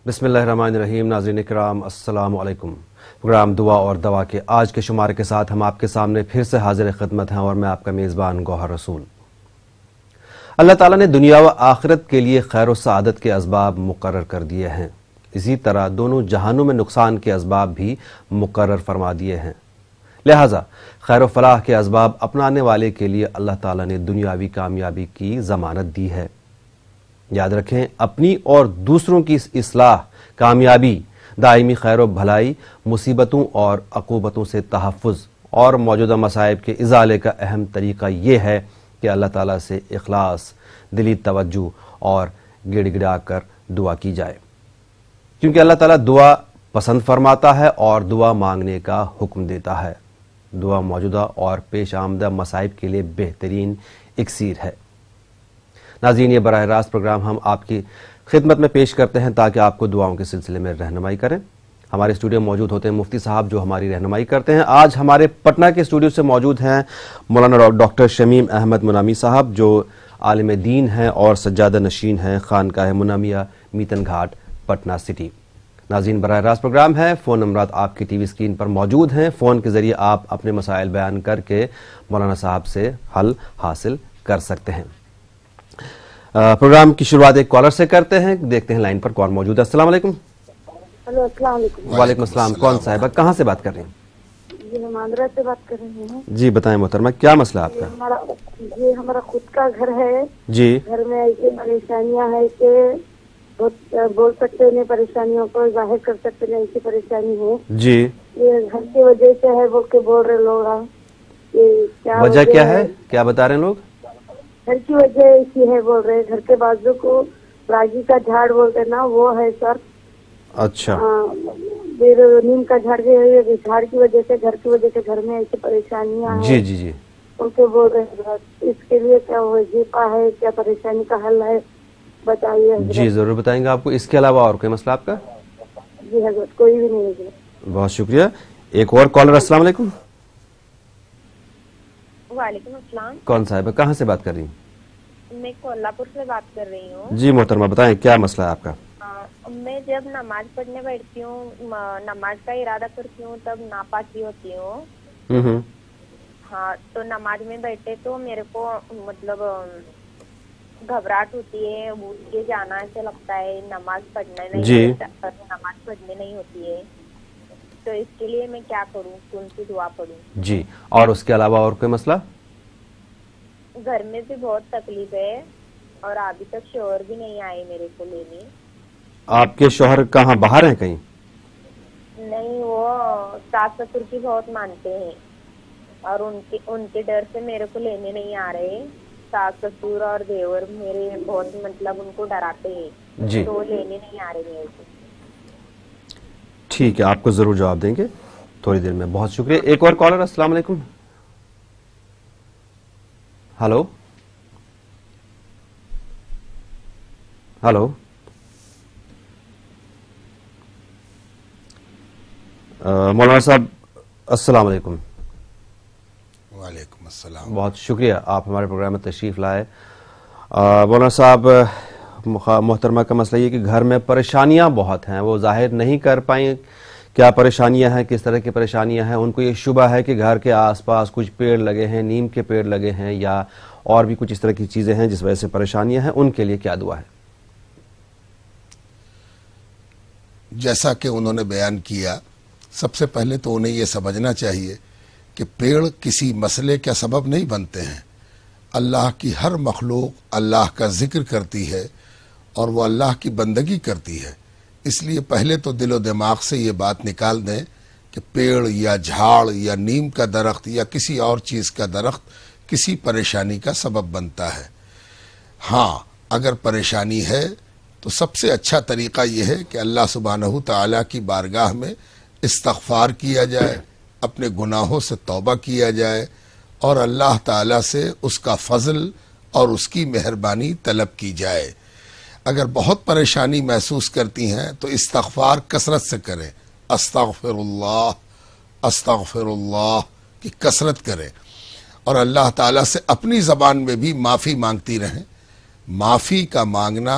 بسم اللہ الرحمن الرحیم. ناظرین اکرام السلام علیکم. پروگرام دعا اور دوا کے آج کے شمارے کے ساتھ ہم آپ کے سامنے پھر سے حاضر خدمت ہیں اور میں آپ کا میزبان گوہر رسول. اللہ تعالیٰ نے دنیا و آخرت کے لیے خیر و سعادت کے اسباب مقرر کر دیے ہیں. اسی طرح دونوں جہانوں میں نقصان کے اسباب بھی مقرر فرما دیے ہیں. لہٰذا خیر و فلاح کے اسباب اپنانے والے کے لیے اللہ تعالیٰ نے دنیاوی کامیابی کی ضمانت دی ہے. یاد رکھیں، اپنی اور دوسروں کی اصلاح، کامیابی، دائمی خیر و بھلائی، مصیبتوں اور عقوبتوں سے تحفظ اور موجودہ مصائب کے ازالے کا اہم طریقہ یہ ہے کہ اللہ تعالیٰ سے اخلاص، دلی توجہ اور گڑ گڑا کر دعا کی جائے، کیونکہ اللہ تعالیٰ دعا پسند فرماتا ہے اور دعا مانگنے کا حکم دیتا ہے. دعا موجودہ اور پیش آمدہ مصائب کے لیے بہترین اکسیر ہے. ناظرین، یہ براہ راست پروگرام ہم آپ کی خدمت میں پیش کرتے ہیں تاکہ آپ کو دعاؤں کے سلسلے میں رہنمائی کریں. ہمارے اسٹوڈیو موجود ہوتے ہیں مفتی صاحب جو ہماری رہنمائی کرتے ہیں. آج ہمارے پٹنہ کے اسٹوڈیو سے موجود ہیں مولانا ڈاکٹر شمیم احمد منامی صاحب جو عالم دین ہیں اور سجادہ نشین ہیں خانقاہ منامیہ میتن گھاٹ پٹنہ سٹی. ناظرین، براہ راست پروگرام ہے. فون نمبرات آپ کی ٹی وی اسکرین پر موجود ہیں. فون کے ذریعے آپ اپنے مسائل بیان کر کے مولانا صاحب سے حل حاصل کر سکتے ہیں. پروگرام کی شروعات ایک کالر سے کرتے ہیں. دیکھتے ہیں لائن پر کون موجود ہے. السلام علیکم. ہلو، السلام علیکم. وعلیکم السلام. کون صاحبہ کہاں سے بات کر رہی ہیں؟ جی، ہم آندھرا سے بات کر رہے ہیں. جی بتائیں محترمہ، کیا مسئلہ آپ کا؟ ہمارا خود کا گھر ہے. جی. گھر میں ایسی پریشانیاں ہیں کہ بول سکتے نہیں، پریشانیوں کو ظاہر کر سکتے نہیں، ایسی پریشانی ہے. جی. یہ گھر کی وجہ سے ہے بول رہے لوگ. وجہ کیا ہے؟ کیا بتا رہے ہیں لوگ؟ گھر کی وجہ ایسی ہے بول رہے. گھر کے بازو کو راگی کا جھاڑ بولتے نا، وہ ہے سر. اچھا. پھر نیم کا جھاڑ جھاڑ کی وجہ سے گھر کی وجہ سے گھر میں ایسی پریشانیاں ہیں. جی جی جی. ان کے بول رہے ہیں. اس کے لیے کیا وظیفہ ہے، کیا پریشانی کا حل ہے، بتائیے حضرت. جی ضرور بتائیں گے آپ کو. اس کے علاوہ اور کوئی مسئلہ آپ کا؟ جی حضرت، کوئی بھی نہیں ہے. بہت شکریہ. ایک اور کالر. السلام علیکم. وعلیکم السلام. کون صاحب ہے؟ کہاں سے بات کر رہی ہیں؟ میں کولہا پور سے بات کر رہی ہوں. جی محترمہ بتائیں کیا مسئلہ ہے آپ کا؟ میں جب نماز پڑھنے بیٹھتی ہوں، نماز کا ارادہ کرتی ہوں، تب ناپاکی ہوتی ہوں. ہاں، تو نماز میں بیٹھے تو میرے کو مطلب گھبراہٹ ہوتی ہے، اٹھ کے جانا ایسا لگتا ہے. نماز پڑھنے نہیں ہوتی ہے. تو اس کے لیے میں کیا کروں، کون سی دعا پڑھوں؟ جی. اور اس کے علاوہ اور کوئی مسئلہ؟ گھر میں بھی بہت تکلیف ہے اور ابھی تک شوہر بھی نہیں آئے میرے کو لینے. آپ کے شوہر کہاں، باہر ہیں کہیں؟ نہیں، وہ ساس سسر کی بہت مانتے ہیں اور ان کے ڈر سے میرے کو لینے نہیں آ رہے. ساس سسر اور دیور میرے بہت مطلب ان کو ڈراتے ہیں. جی. تو وہ لینے نہیں آ رہے میرے کو. ٹھیک ہے، آپ کو ضرور جواب دیں گے تھوڑی دیر میں. بہت شکریہ. ایک اور کالر. السلام علیکم. Hello hello. مولانا صاحب السلام علیکم. وعلیکم السلام. بہت شکریہ آپ ہمارے پروگرام میں تشریف لائے. مولانا صاحب، محترمہ کا مسئلہ یہ کہ گھر میں پریشانیاں بہت ہیں، وہ ظاہر نہیں کر پائیں کیا پریشانیاں ہیں، کس طرح کی پریشانیاں ہیں. ان کو یہ شبہ ہے کہ گھر کے آس پاس کچھ پیڑ لگے ہیں، نیم کے پیڑ لگے ہیں یا اور بھی کچھ اس طرح کی چیزیں ہیں جس وجہ سے پریشانیاں ہیں. ان کے لیے کیا دعا ہے؟ جیسا کہ انہوں نے بیان کیا، سب سے پہلے تو انہیں یہ سمجھنا چاہیے کہ پیڑ کسی مسئلے کا سبب نہیں بنتے ہیں. اللہ کی ہر مخلوق اللہ کا ذکر کرتی ہے اور وہ اللہ کی بندگی کرتی ہے. اس لیے پہلے تو دل و دماغ سے یہ بات نکال دیں کہ پیڑ یا جھاڑ یا نیم کا درخت یا کسی اور چیز کا درخت کسی پریشانی کا سبب بنتا ہے. ہاں، اگر پریشانی ہے تو سب سے اچھا طریقہ یہ ہے کہ اللہ سبحانہ تعالیٰ کی بارگاہ میں استغفار کیا جائے، اپنے گناہوں سے توبہ کیا جائے اور اللہ تعالیٰ سے اس کا فضل اور اس کی مہربانی طلب کی جائے. اگر بہت پریشانی محسوس کرتی ہیں تو استغفار کثرت سے کریں. استغفر اللہ کی کثرت کریں اور اللہ تعالیٰ سے اپنی زبان میں بھی معافی مانگتی رہیں. معافی کا مانگنا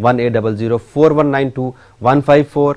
18004192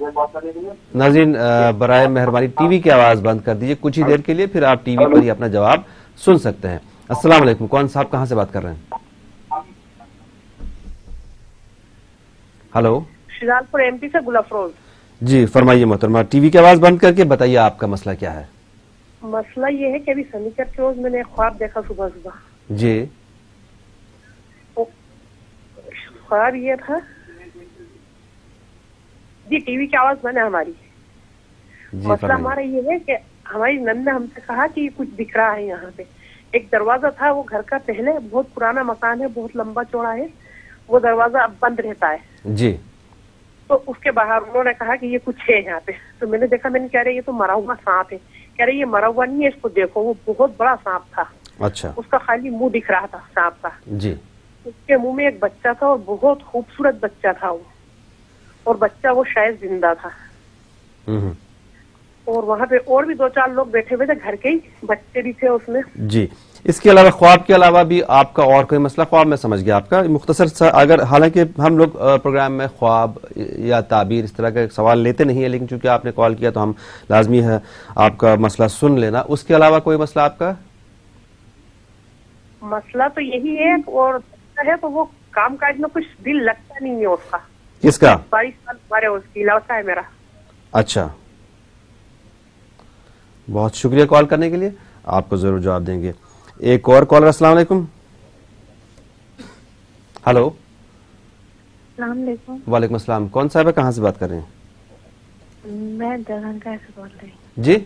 ناظرین برائے مہربانی ٹی وی کی آواز بند کر دیجئے کچھ ہی دیر کے لیے، پھر آپ ٹی وی پر ہی اپنا جواب سن سکتے ہیں۔ السلام علیکم، کون صاحب کہاں سے بات کر رہے ہیں؟ ہلو، شجال پور MP سے گل افروز۔ جی فرمائیے محترمہ، ٹی وی کی آواز بند کر کے بتائیے آپ کا مسئلہ کیا ہے؟ مسئلہ یہ ہے کہ ابھی سنیچر کے روز میں نے خواب دیکھا صبح صبح۔ جی خواب یہ تھا جی، ٹی وی کی آواز بند ہے ہماری۔ مسئلہ ہمارا یہ ہے کہ ہماری نند نے ہم سے کہا کہ کچھ دکھ رہا ہے یہاں پہ۔ ایک دروازہ تھا وہ گھر کا، پہلے بہت پرانا مکان ہے، بہت لمبا چوڑا ہے، وہ دروازہ اب بند رہتا ہے جی، تو اس کے باہر انہوں نے کہا کہ یہ کچھ ہے یہاں پہ۔ تو میں نے دیکھا، میں نے کہہ رہے یہ تو مرا ہوا سانپ ہے۔ کہہ رہے یہ مرا ہوا نہیں ہے، اس کو دیکھو، وہ بہت بڑا سانپ تھا۔ اچھا، اس کا خالی منہ دکھ رہا تھا سانپ کا۔ جی، اس کے منہ میں ایک بچہ تھا اور بہت خوبصورت بچہ تھا وہ، اور بچہ وہ شاید زندہ تھا۔ اور وہاں پہ اور بھی 2-4 لوگ بیٹھے ہوئے تھے، گھر کے ہی بچے بھی تھے اس میں۔ جی، اس کے علاوہ خواب کے علاوہ بھی آپ کا اور کوئی مسئلہ؟ خواب میں سمجھ گیا آپ کا، مختصر سا اگر، حالانکہ ہم لوگ پروگرام میں خواب یا تعبیر اس طرح کا سوال لیتے نہیں ہیں، لیکن چونکہ آپ نے کال کیا تو ہم لازمی ہے آپ کا مسئلہ سن لینا۔ اس کے علاوہ کوئی مسئلہ آپ کا؟ مسئلہ تو یہی ہے، اور ہے تو وہ کام کاج میں کچھ دل لگتا نہیں ہے اس کا۔ کس کا؟ 22 سال ہمارے اس کی لڑکا ہے میرا۔ اچھا، بہت شکریہ کال کرنے کے لیے، آپ کو ضرور جواب دیں گے۔ ایک اور کالر، السلام علیکم۔ ہلو، السلام علیکم۔ وعلیکم السلام، کون صاحب ہے، کہاں سے بات کر رہے ہیں؟ میں دربھنگہ سے بول رہی ہوں۔ جی،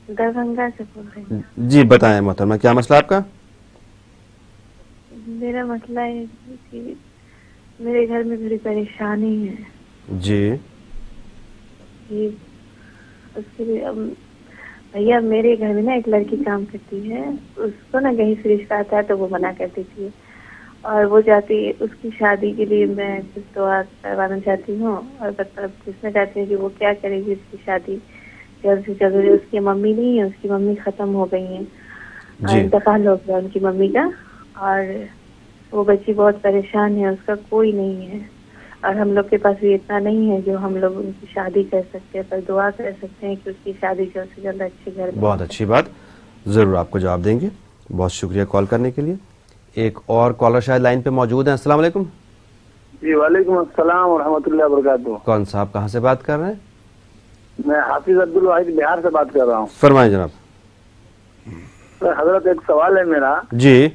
دربھنگہ سے بول رہی ہوں۔ جی بتائیں محترمہ، کیا مسئلہ آپ کا؟ میرا مسئلہ ہے کہ میرے گھر میں تھوڑی پریشانی ہے جی، کہ اس کے لیے بھیا میرے گھر میں نا ایک لڑکی کام کرتی ہے، اس کو نا کہیں سے رشتہ آتا ہے تو وہ منع کر دیتی ہے، اور وہ جاتی ہے اس کی شادی کے لیے میں کچھ دعا کروانا چاہتی ہوں، اور پوچھنا چاہتی ہوں کہ وہ کیا کرے گی اس کی شادی جلد سے جلد۔ اس کی ممی نہیں ہے، اس کی ممی ختم ہو گئی ہیں، انتقال ہو گیا ان کی ممی کا، اور وہ بچی بہت پریشان ہے، اس کا کوئی نہیں ہے، اور ہم لوگ کے پاس بھی اتنا نہیں ہے جو ہم لوگ ان کی شادی کر سکتے ہیں، پر دعا کر سکتے ہیں کہ اس کی شادی جلد سے جلد اچھے گھر میں۔ بہت اچھی بات، ضرور آپ کو جواب دیں گے، بہت شکریہ کال کرنے کے لیے۔ ایک اور کالر شاید لائن پہ موجود ہیں، السلام علیکم۔ جی وعلیکم السلام ورحمۃ اللہ وبرکاتہ۔ کون صاحب کہاں سے بات کر رہے ہیں؟ میں حافظ عبدالواحد بہار سے بات کر رہا ہوں۔ فرمائیں جناب۔ حضرت ایک سوال ہے میرا۔ جی،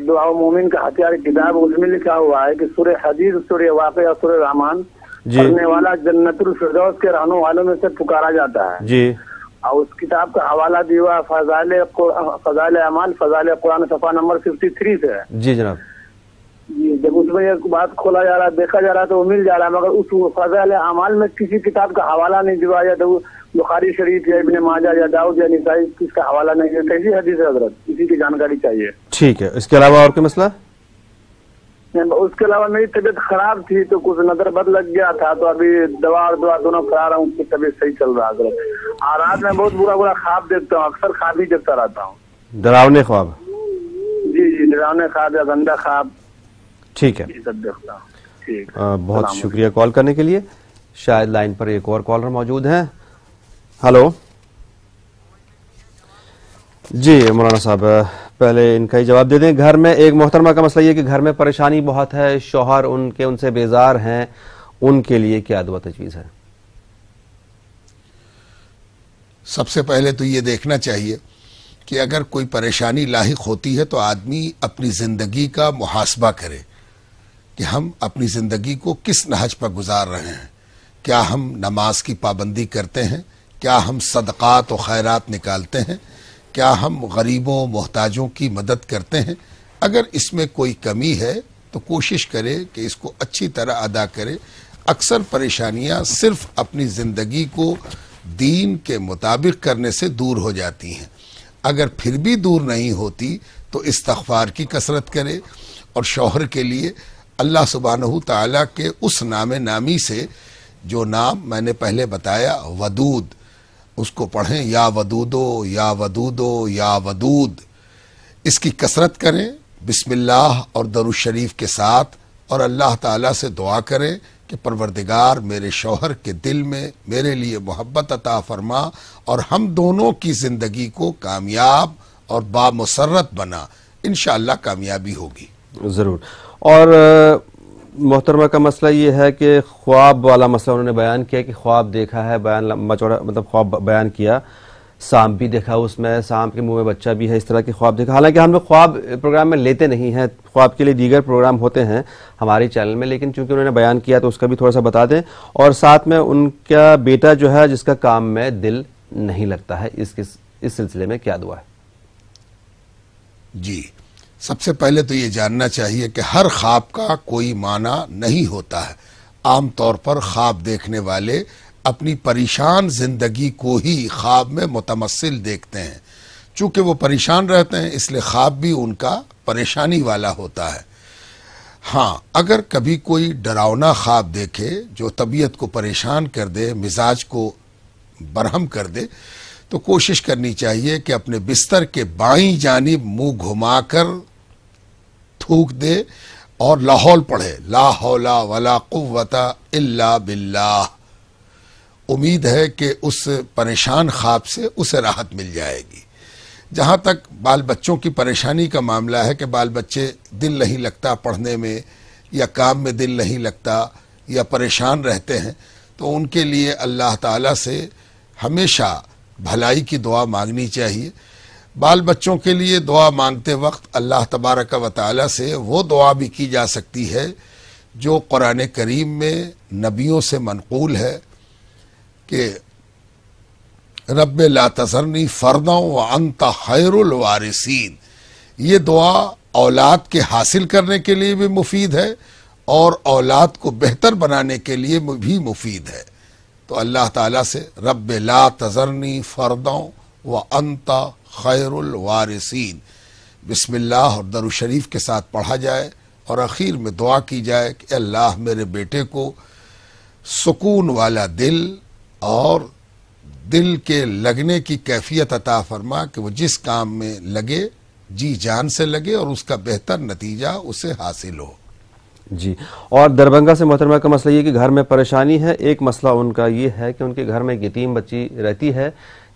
دعا مومن کا ہتھیار کتاب، اس میں لکھا ہوا ہے کہ سورہ حدید، سورہ واقعہ اور سورہ رحمان پڑھنے والا جنت الفردوس کے رہنے والوں میں سے پکارا جاتا ہے۔ جی، اور اس کتاب کا حوالہ دیا فضائل اعمال فضائل قرآن صفحہ نمبر 53 سے ہے۔ جی جناب۔ جی، جب اس میں یہ بات کھولا جا رہا ہے، دیکھا جا رہا ہے تو وہ مل جا رہا ہے، مگر اس فضائل اعمال میں کسی کتاب کا حوالہ نہیں دیا یا تو بخاری شریف یا ابن ماجہ یا داؤد یا نسائی، کس کا حوالہ نہیں ہے، کیسی حدیث ہے حضرت؟ اسی کی جانکاری چاہیے۔ ٹھیک ہے، اس کے علاوہ اور کوئی مسئلہ؟ اس کے علاوہ میری طبیعت خراب تھی تو کچھ نظر بد لگ گیا تھا، تو ابھی دوا اور دعا دونوں کرا رہا ہوں، اس کی طبیعت صحیح چل رہا ہے حضرت۔ اور رات میں بہت برا خواب دیکھتا ہوں، اکثر خواب ہی دیکھتا رہتا ہوں۔ ڈراونے خواب؟ جی جی، ڈراونے خواب یا گندا خواب، ٹھیک ہے، یہ سب دیکھتا ہوں۔ ٹھیک، بہت شکریہ کال کرنے کے لیے۔ شاید لائن پر ایک اور کالر موجود ہیں۔ ہلو، جی مولانا صاحب پہلے ان کا ہی جواب دے دیں۔ گھر میں ایک محترمہ کا مسئلہ یہ کہ گھر میں پریشانی بہت ہے، شوہر ان سے بیزار ہیں، ان کے لیے کیا دعا تجویز ہے؟ سب سے پہلے تو یہ دیکھنا چاہیے کہ اگر کوئی پریشانی لاحق ہوتی ہے تو آدمی اپنی زندگی کا محاسبہ کرے کہ ہم اپنی زندگی کو کس نہج پر گزار رہے ہیں۔ کیا ہم نماز کی پابندی کرتے ہیں؟ کیا ہم صدقات و خیرات نکالتے ہیں؟ کیا ہم غریبوں محتاجوں کی مدد کرتے ہیں؟ اگر اس میں کوئی کمی ہے تو کوشش کرے کہ اس کو اچھی طرح ادا کرے۔ اکثر پریشانیاں صرف اپنی زندگی کو دین کے مطابق کرنے سے دور ہو جاتی ہیں۔ اگر پھر بھی دور نہیں ہوتی تو استغفار کی کثرت کرے، اور شوہر کے لیے اللہ سبحانہ تعالیٰ کے اس نام نامی سے جو نام میں نے پہلے بتایا ودود، اس کو پڑھیں، یا ودودو یا ودودو یا ودود، اس کی کثرت کریں بسم اللہ اور درود شریف کے ساتھ، اور اللہ تعالیٰ سے دعا کریں کہ پروردگار میرے شوہر کے دل میں میرے لیے محبت عطا فرما اور ہم دونوں کی زندگی کو کامیاب اور بامسرت بنا، انشاءاللہ کامیابی ہوگی۔ ضرور۔ اور محترمہ کا مسئلہ یہ ہے کہ خواب والا مسئلہ انہوں نے بیان کیا کہ خواب دیکھا ہے، بیان لمبا چوڑا مطلب خواب بیان کیا، سانپ بھی دیکھا، اس میں سانپ کے منہ میں بچہ بھی ہے، اس طرح کے خواب دیکھا۔ حالانکہ ہم لوگ خواب پروگرام میں لیتے نہیں ہیں، خواب کے لیے دیگر پروگرام ہوتے ہیں ہماری چینل میں، لیکن چونکہ انہوں نے بیان کیا تو اس کا بھی تھوڑا سا بتا دیں۔ اور ساتھ میں ان کا بیٹا جو ہے جس کا کام میں دل نہیں لگتا ہے، اس سلسلے میں کیا دعا ہے؟ جی، سب سے پہلے تو یہ جاننا چاہیے کہ ہر خواب کا کوئی معنی نہیں ہوتا ہے۔ عام طور پر خواب دیکھنے والے اپنی پریشان زندگی کو ہی خواب میں متمثل دیکھتے ہیں، چونکہ وہ پریشان رہتے ہیں اس لیے خواب بھی ان کا پریشانی والا ہوتا ہے۔ ہاں، اگر کبھی کوئی ڈراؤنا خواب دیکھے جو طبیعت کو پریشان کر دے، مزاج کو برہم کر دے، تو کوشش کرنی چاہیے کہ اپنے بستر کے بائیں جانب منہ گھما کر تھوک دے اور لاحول پڑھے، لا حول ولا قوت الا باللہ۔ امید ہے کہ اس پریشان خواب سے اسے راحت مل جائے گی۔ جہاں تک بال بچوں کی پریشانی کا معاملہ ہے کہ بال بچے دل نہیں لگتا پڑھنے میں یا کام میں دل نہیں لگتا یا پریشان رہتے ہیں، تو ان کے لیے اللہ تعالیٰ سے ہمیشہ بھلائی کی دعا مانگنی چاہیے۔ بال بچوں کے لیے دعا مانگتے وقت اللہ تبارک و تعالیٰ سے وہ دعا بھی کی جا سکتی ہے جو قرآن کریم میں نبیوں سے منقول ہے کہ رب لا تذرنی فردا وانت خیر الوارثین۔ یہ دعا اولاد کے حاصل کرنے کے لیے بھی مفید ہے اور اولاد کو بہتر بنانے کے لیے بھی مفید ہے۔ تو اللہ تعالیٰ سے رب لا تذرنی فردا وانت خیر الوارثین بسم اللہ اور درود شریف کے ساتھ پڑھا جائے اور اخیر میں دعا کی جائے کہ اللہ میرے بیٹے کو سکون والا دل اور دل کے لگنے کی کیفیت عطا فرما کہ وہ جس کام میں لگے جی جان سے لگے اور اس کا بہتر نتیجہ اسے حاصل ہو۔ جی، اور دربھنگہ سے محترمہ کا مسئلہ یہ کہ گھر میں پریشانی ہے۔ ایک مسئلہ ان کا یہ ہے کہ ان کے گھر میں ایک یتیم بچی رہتی ہے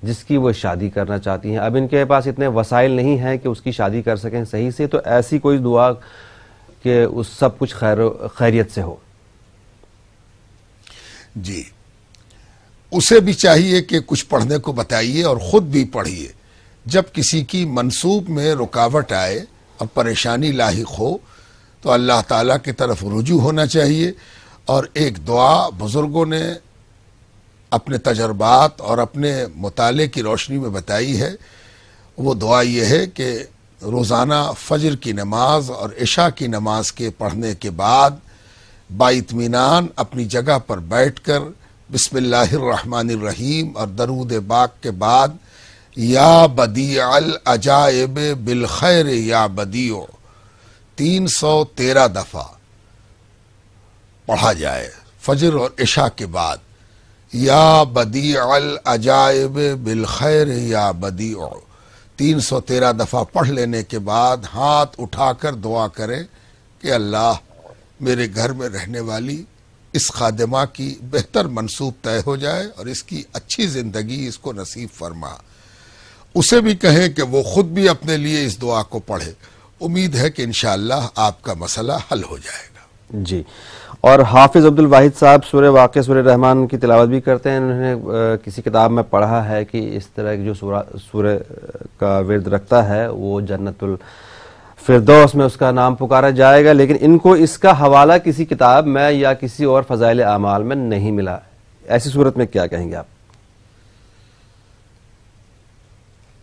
جس کی وہ شادی کرنا چاہتی ہیں۔ اب ان کے پاس اتنے وسائل نہیں ہیں کہ اس کی شادی کر سکیں صحیح سے، تو ایسی کوئی دعا کہ اس سب کچھ خیریت سے ہو۔ جی، اسے بھی چاہیے کہ کچھ پڑھنے کو بتائیے اور خود بھی پڑھیے۔ جب کسی کی منصوب میں رکاوٹ آئے اور پریشانی لاحق ہو تو اللہ تعالیٰ کی طرف رجوع ہونا چاہیے، اور ایک دعا بزرگوں نے اپنے تجربات اور اپنے مطالعے کی روشنی میں بتائی ہے۔ وہ دعا یہ ہے کہ روزانہ فجر کی نماز اور عشاء کی نماز کے پڑھنے کے بعد باطمینان اپنی جگہ پر بیٹھ کر بسم اللہ الرحمن الرحیم اور درود پاک کے بعد یا بدیع العجائب بالخیر یا بدیع 313 دفعہ پڑھا جائے فجر اور عشاء کے بعد، یا بدیع العجائب بالخیر یا بدیع 313 دفعہ پڑھ لینے کے بعد ہاتھ اٹھا کر دعا کریں کہ اللہ میرے گھر میں رہنے والی اس خادمہ کی بہتر منصوب طے ہو جائے اور اس کی اچھی زندگی اس کو نصیب فرما۔ اسے بھی کہیں کہ وہ خود بھی اپنے لیے اس دعا کو پڑھے۔ امید ہے کہ انشاءاللہ آپ کا مسئلہ حل ہو جائے گا۔ جی، اور حافظ عبد الواحد صاحب سورہ واقعہ سورہ رحمان کی تلاوت بھی کرتے ہیں۔ انہوں نے کسی کتاب میں پڑھا ہے کہ اس طرح جو سورہ کا ورد رکھتا ہے وہ جنت الفردوس میں اس کا نام پکارا جائے گا، لیکن ان کو اس کا حوالہ کسی کتاب میں یا کسی اور فضائل اعمال میں نہیں ملا۔ ایسی صورت میں کیا کہیں گے آپ؟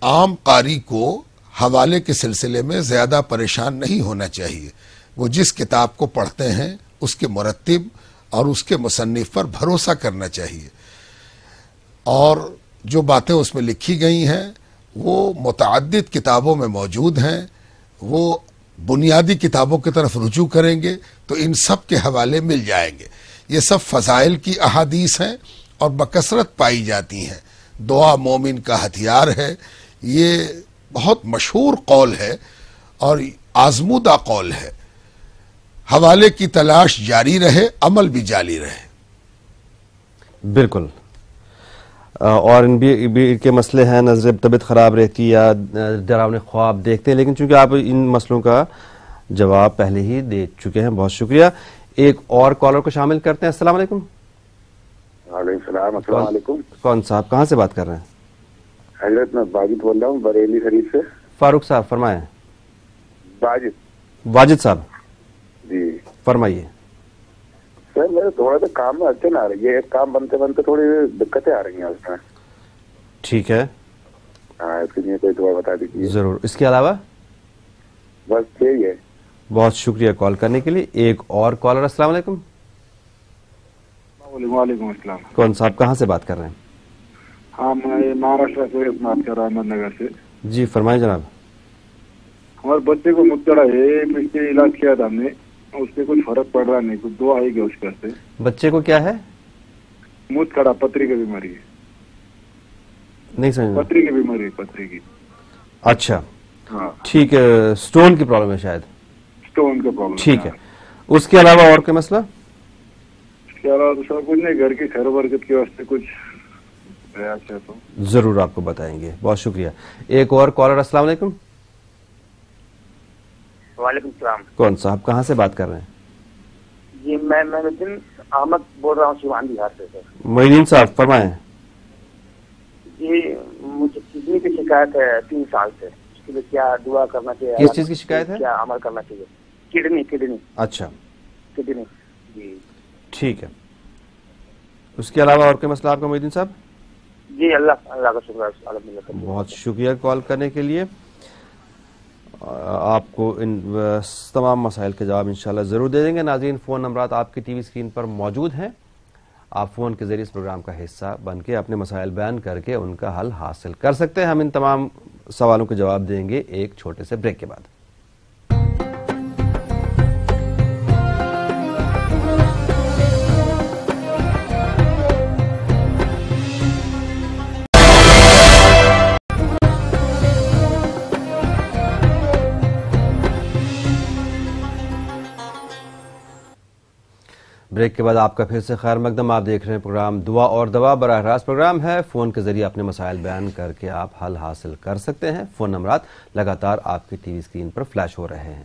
عام قاری کو حوالے کے سلسلے میں زیادہ پریشان نہیں ہونا چاہیے۔ وہ جس کتاب کو پڑھتے ہیں اس کے مرتب اور اس کے مصنف پر بھروسہ کرنا چاہیے، اور جو باتیں اس میں لکھی گئی ہیں وہ متعدد کتابوں میں موجود ہیں۔ وہ بنیادی کتابوں کی طرف رجوع کریں گے تو ان سب کے حوالے مل جائیں گے۔ یہ سب فضائل کی احادیث ہیں اور بکثرت پائی جاتی ہیں۔ دعا مومن کا ہتھیار ہے، یہ بہت مشہور قول ہے اور آزمودہ قول ہے۔ حوالے کی تلاش جاری رہے، عمل بھی جاری رہے. بالکل. اور ان بھی کے مسئلے ہیں، نظر طبیعت خراب رہتی یا ڈراؤنے خواب دیکھتے ہیں، لیکن چونکہ آپ ان مسئلوں کا جواب پہلے ہی دے چکے ہیں. بہت شکریہ. ایک اور کالر کو شامل کرتے ہیں. السلام علیکم. وعلیکم السلام. السلام علیکم. کون صاحب کہاں سے بات کر رہے ہیں؟ حضرت میں واجد بول رہا ہوں بریلی شریف سے. فاروق صاحب فرمائیں. واجد صاحب جی فرمائیے. سر میرے تھوڑا سا کام میں اچھے نہ آ رہی ہے، ایک کام بنتے بنتے تھوڑی دقتیں آ رہی ہیں اس میں. ٹھیک ہے. ہاں اس کے لیے کوئی دعا بتا دیجیے. ضرور. اس کے علاوہ بس یہی ہے. بہت شکریہ کال کرنے کے لیے. ایک اور کالر. السلام علیکم. وعلیکم السلام. کون صاحب کہاں سے بات کر رہے ہیں؟ ہاں میں مہاراشٹر سے بات کر رہا ہوں، احمد نگر سے. جی فرمائیں جناب. ہمارے بچے کو مبتلا ہے، اس کے علاج کیا تھا ہم نے، اس سے کچھ فرق پڑ رہا نہیں، کچھ دعا آئی گیا اس سے. بچے کو کیا ہے؟ موت کھڑا، پتری کی بیماری ہے. نہیں سمجھ. پتری کی بیماری ہے، پتری کی. اچھا ہاں ٹھیک ہے. سٹون کی پرابلم ہے شاید. سٹون کا پرابلم. ٹھیک ہے. اس کے علاوہ اور کوئی مسئلہ؟ اس کے علاوہ دوسرا کچھ نہیں، گھر کی خیر برکت کے واسطے کچھ اچھا تو ضرور آپ کو بتائیں گے. بہت شکریہ. ایک اور کالر. السلام علیکم. وعلیکم السلام. کون صاحب کہاں سے بات کر رہے ہیں؟ جی میں محدودین احمد بول رہا ہوں سیوان بہار سے. سر محی الدین صاحب فرمائیں. جی مجھے کڈنی کی شکایت ہے 3 سال سے، اس کے لیے کیا دعا کرنا چاہیے؟ کس چیز کی شکایت ہے؟ کیا عمل کرنا چاہیے؟ کڈنی. اچھا کڈنی. جی ٹھیک ہے. اس کے علاوہ اور کوئی مسئلہ آپ کا محی الدین صاحب؟ جی اللہ کا شکر ہے الحمدللہ. بہت شکریہ کال کرنے کے لیے. آپ کو ان تمام مسائل کے جواب انشاءاللہ ضرور دے دیں گے. ناظرین فون نمبرات آپ کی ٹی وی اسکرین پر موجود ہیں. آپ فون کے ذریعے اس پروگرام کا حصہ بن کے اپنے مسائل بیان کر کے ان کا حل حاصل کر سکتے ہیں. ہم ان تمام سوالوں کے جواب دیں گے ایک چھوٹے سے بریک کے بعد. بریک کے بعد آپ کا پھر سے خیر مقدم. آپ دیکھ رہے ہیں پروگرام دعا اور دوا. براہ راست پروگرام ہے. فون کے ذریعے اپنے مسائل بیان کر کے آپ حل حاصل کر سکتے ہیں. فون نمبرات لگاتار آپ کی ٹی وی اسکرین پر فلیش ہو رہے ہیں.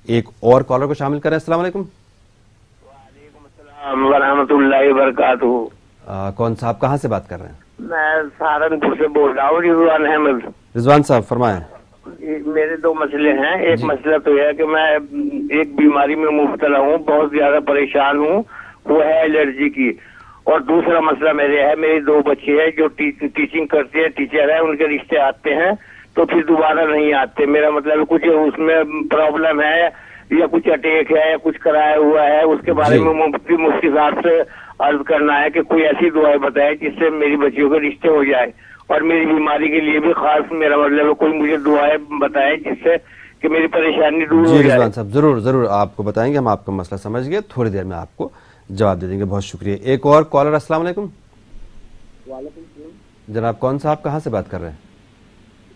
ایک اور کالر کو شامل کریں. السلام علیکم. وعلیکم السلام ورحمۃ اللہ وبرکاتہ. کون صاحب کہاں سے بات کر رہے ہیں؟ میں سہارنپور سے بول رہا ہوں، رضوان احمد. رضوان صاحب فرمائیں. میرے 2 مسئلے ہیں. ایک مسئلہ تو یہ ہے کہ میں ایک بیماری میں مبتلا ہوں، بہت زیادہ پریشان ہوں، وہ ہے الرجی کی. اور دوسرا مسئلہ میرے ہے، میری 2 بچے ہیں جو ٹیچنگ کرتے ہیں، ٹیچر ہیں، ان کے رشتے آتے ہیں تو پھر دوبارہ نہیں آتے. میرا مطلب کچھ اس میں پرابلم ہے یا کچھ اٹیک ہے یا کچھ کرایا ہوا ہے، اس کے بارے میں مفتی صاحب سے عرض کرنا ہے کہ کوئی ایسی دعائیں بتائے جس سے میری بچیوں کے رشتے ہو جائے، اور میری بیماری کے لیے بھی خاص میرا مطلب کوئی مجھے دعائیں بتائے جس سے کہ میری پریشانی دور ہو جائے. جی رضوان صاحب ضرور آپ کو بتائیں گے. ہم آپ کا مسئلہ سمجھ گئے، تھوڑی دیر میں آپ کو جواب دے دیں گے. بہت شکریہ. ایک اور کالر. السلام علیکم. وعلیکم السلام. جناب کون صاحب کہاں سے بات کر رہے ہیں؟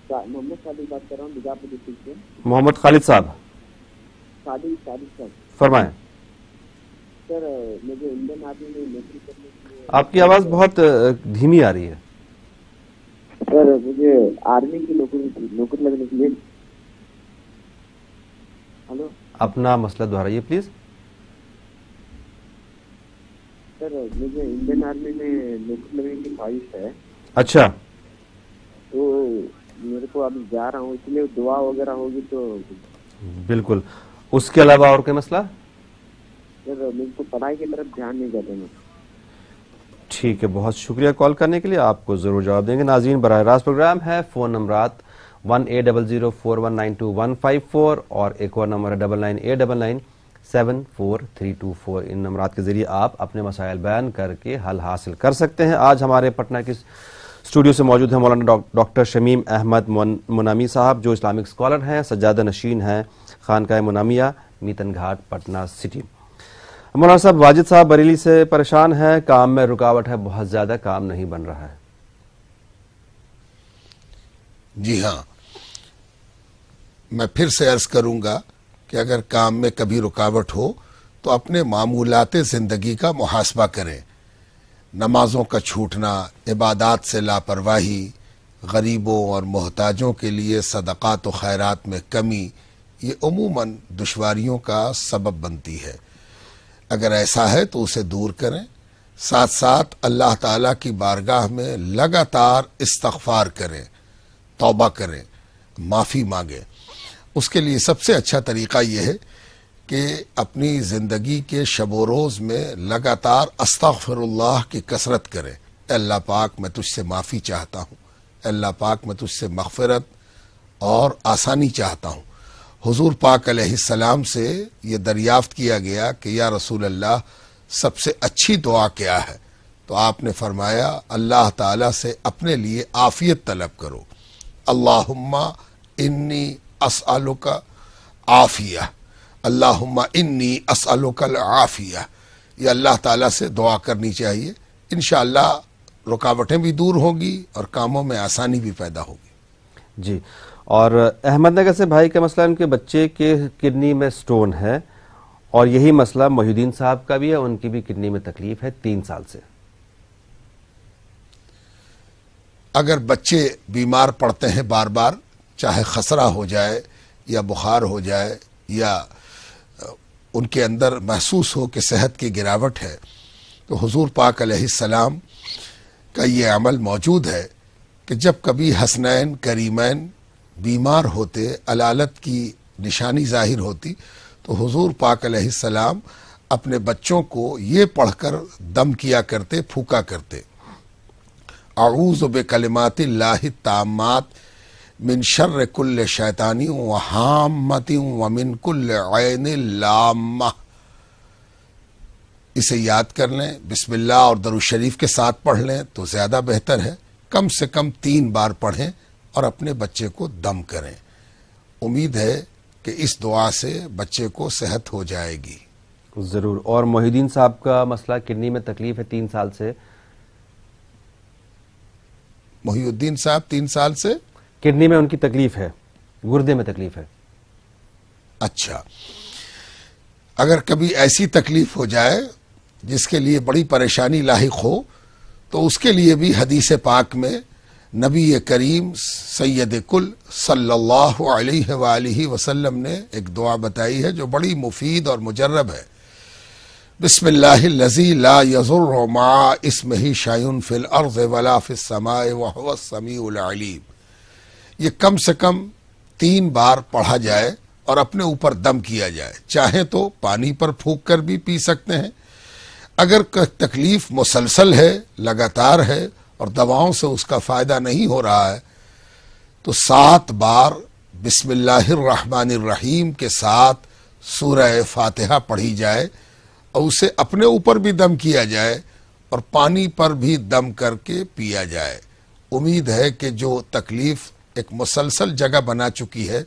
محمد خالد بات کر رہا ہوں بیجاپور ڈسٹرکٹ سے. محمد خالد صاحب صادق فرمائیں. سر مجھے انڈین آرمی میں نوکری کرنے کے لیے. آپ کی آواز بہت دھیمی آ رہی ہے. سر مجھے آرمی کی نوکری لگنے کے لیے. ہلو اپنا مسئلہ دہرائیے پلیز. سر مجھے انڈین آرمی میں نوکری لگنے کی خواہش ہے. اچھا تو میرے کو ابھی جا رہا ہوں، اس لیے دعا وغیرہ ہوگی تو. بالکل. اس کے علاوہ اور کوئی مسئلہ؟ سر میرے کو پڑھائی کی طرف دھیان نہیں دیتے ہیں. ٹھیک ہے. بہت شکریہ کال کرنے کے لیے. آپ کو ضرور جواب دیں گے. ناظرین براہ راست پروگرام ہے. فون نمبرات 180041925154 اور ایک اور نمبر ہے 998999743224. ان نمبرات کے ذریعے آپ اپنے مسائل بیان کر کے حل حاصل کر سکتے ہیں. آج ہمارے پٹنہ کی اسٹوڈیو سے موجود ہیں مولانا ڈاکٹر شمیم احمد منامی صاحب، جو اسلامک اسکالر ہیں، سجادہ نشین ہیں، خانقاہ منامیہ، میتن گھاٹ، پٹنہ سٹی. مولانا صاحب واجد صاحب بریلی سے پریشان ہیں، کام میں رکاوٹ ہے، بہت زیادہ کام نہیں بن رہا ہے. جی ہاں، میں پھر سے عرض کروں گا کہ اگر کام میں کبھی رکاوٹ ہو تو اپنے معمولات زندگی کا محاسبہ کریں. نمازوں کا چھوٹنا، عبادات سے لاپرواہی، غریبوں اور محتاجوں کے لیے صدقات و خیرات میں کمی، یہ عموماً دشواریوں کا سبب بنتی ہے. اگر ایسا ہے تو اسے دور کریں. ساتھ ساتھ اللہ تعالیٰ کی بارگاہ میں لگاتار استغفار کریں، توبہ کریں، معافی مانگیں. اس کے لیے سب سے اچھا طریقہ یہ ہے کہ اپنی زندگی کے شب و روز میں لگاتار استغفر اللہ کی کثرت کریں. اے اللہ پاک میں تجھ سے معافی چاہتا ہوں، اے اللہ پاک میں تجھ سے مغفرت اور آسانی چاہتا ہوں. حضور پاک علیہ السلام سے یہ دریافت کیا گیا کہ یا رسول اللہ سب سے اچھی دعا کیا ہے؟ تو آپ نے فرمایا اللہ تعالیٰ سے اپنے لیے عافیت طلب کرو. اللہم انی اسألک عافیہ، اللہم انی اسألک العافیہ. یہ اللہ تعالیٰ سے دعا کرنی چاہیے. انشاءاللہ رکاوٹیں بھی دور ہوں گی اور کاموں میں آسانی بھی پیدا ہوگی. جی. اور احمد نگر سے بھائی کا مسئلہ ان کے بچے کے کڈنی میں سٹون ہے، اور یہی مسئلہ محی الدین صاحب کا بھی ہے، ان کی بھی کڈنی میں تکلیف ہے 3 سال سے. اگر بچے بیمار پڑتے ہیں بار بار، چاہے خسرہ ہو جائے یا بخار ہو جائے یا ان کے اندر محسوس ہو کہ صحت کی گراوٹ ہے، تو حضور پاک علیہ السلام کا یہ عمل موجود ہے کہ جب کبھی حسنین کریمین بیمار ہوتے، علالت کی نشانی ظاہر ہوتی، تو حضور پاک علیہ السلام اپنے بچوں کو یہ پڑھ کر دم کیا کرتے، پھونکا کرتے. اعوذ بکلمات اللہ التامات من شر کل شیطانی وہامت ومن کل عین لامہ. اسے یاد کر لیں، بسم اللہ اور درود شریف کے ساتھ پڑھ لیں تو زیادہ بہتر ہے. کم سے کم 3 بار پڑھیں اور اپنے بچے کو دم کریں. امید ہے کہ اس دعا سے بچے کو صحت ہو جائے گی. ضرور. اور محی الدین صاحب کا مسئلہ کڈنی میں تکلیف ہے 3 سال سے. محی الدین صاحب 3 سال سے کڈنی میں ان کی تکلیف ہے، گردے میں تکلیف ہے. اچھا، اگر کبھی ایسی تکلیف ہو جائے جس کے لیے بڑی پریشانی لاحق ہو، تو اس کے لیے بھی حدیث پاک میں نبی کریم سید کل صلی اللہ علیہ وآلہ وسلم نے ایک دعا بتائی ہے جو بڑی مفید اور مجرب ہے. بسم اللہ الذی لا یضر مع اسمہ شیء فی الارض ولا فی السماء وہو السمیع العلیم. یہ کم سے کم 3 بار پڑھا جائے اور اپنے اوپر دم کیا جائے. چاہیں تو پانی پر پھونک کر بھی پی سکتے ہیں. اگر تکلیف مسلسل ہے، لگاتار ہے اور دواؤں سے اس کا فائدہ نہیں ہو رہا ہے، تو 7 بار بسم اللہ الرحمن الرحیم کے ساتھ سورہ فاتحہ پڑھی جائے اور اسے اپنے اوپر بھی دم کیا جائے اور پانی پر بھی دم کر کے پیا جائے. امید ہے کہ جو تکلیف ایک مسلسل جگہ بنا چکی ہے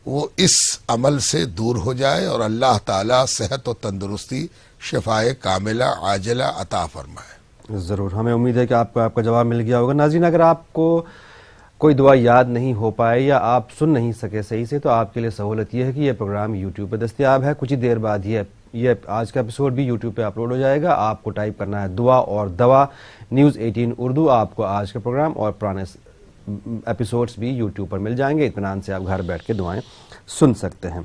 وہ اس عمل سے دور ہو جائے اور اللہ تعالی صحت و تندرستی، شفائے کاملہ عاجلہ عطا فرمائے. ضرور. ہمیں امید ہے کہ آپ کا جواب مل گیا ہوگا. ناظرین، اگر آپ کو کوئی دعا یاد نہیں ہو پائے یا آپ سن نہیں سکے صحیح سے، تو آپ کے لیے سہولت یہ ہے کہ یہ پروگرام یوٹیوب پہ دستیاب ہے. کچھ ہی دیر بعد یہ آج کا ایپیسوڈ بھی یوٹیوب پہ اپلوڈ ہو جائے گا. آپ کو ٹائپ کرنا ہے دعا اور دوا نیوز 18 اردو. آپ کو آج کا پروگرام اور پرانے ایپیسوڈز بھی یوٹیوب پر مل جائیں گے. اطمینان سے آپ گھر بیٹھ کے دعائیں سن سکتے ہیں.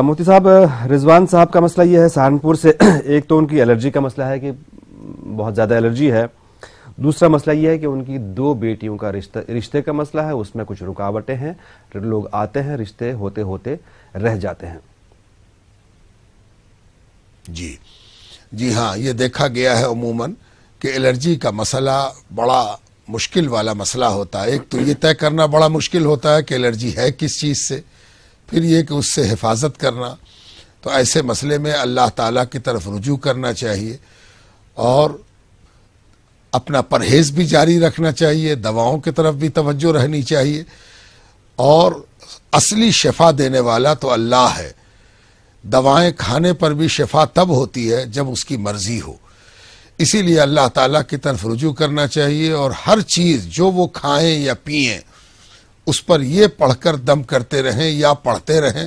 مفتی صاحب، رضوان صاحب کا مسئلہ یہ ہے سہارنپور سے. ایک تو ان کی الرجی کا مسئلہ ہے کہ بہت زیادہ الرجی ہے. دوسرا مسئلہ یہ ہے کہ ان کی 2 بیٹیوں کا رشتے کا مسئلہ ہے، اس میں کچھ رکاوٹیں ہیں. لوگ آتے ہیں، رشتے ہوتے ہوتے رہ جاتے ہیں. جی ہاں، یہ دیکھا گیا ہے عموماً کہ الرجی کا مسئلہ بڑا مشکل والا مسئلہ ہوتا ہے. ایک تو یہ طے کرنا بڑا مشکل ہوتا ہے کہ الرجی ہے کس چیز سے، پھر یہ کہ اس سے حفاظت کرنا. تو ایسے مسئلے میں اللہ تعالیٰ کی طرف رجوع کرنا چاہیے اور اپنا پرہیز بھی جاری رکھنا چاہیے، دواؤں کی طرف بھی توجہ رہنی چاہیے. اور اصلی شفا دینے والا تو اللہ ہے. دوائیں کھانے پر بھی شفا تب ہوتی ہے جب اس کی مرضی ہو. اسی لیے اللہ تعالیٰ کی طرف رجوع کرنا چاہیے اور ہر چیز جو وہ کھائیں یا پئیں اس پر یہ پڑھ کر دم کرتے رہیں یا پڑھتے رہیں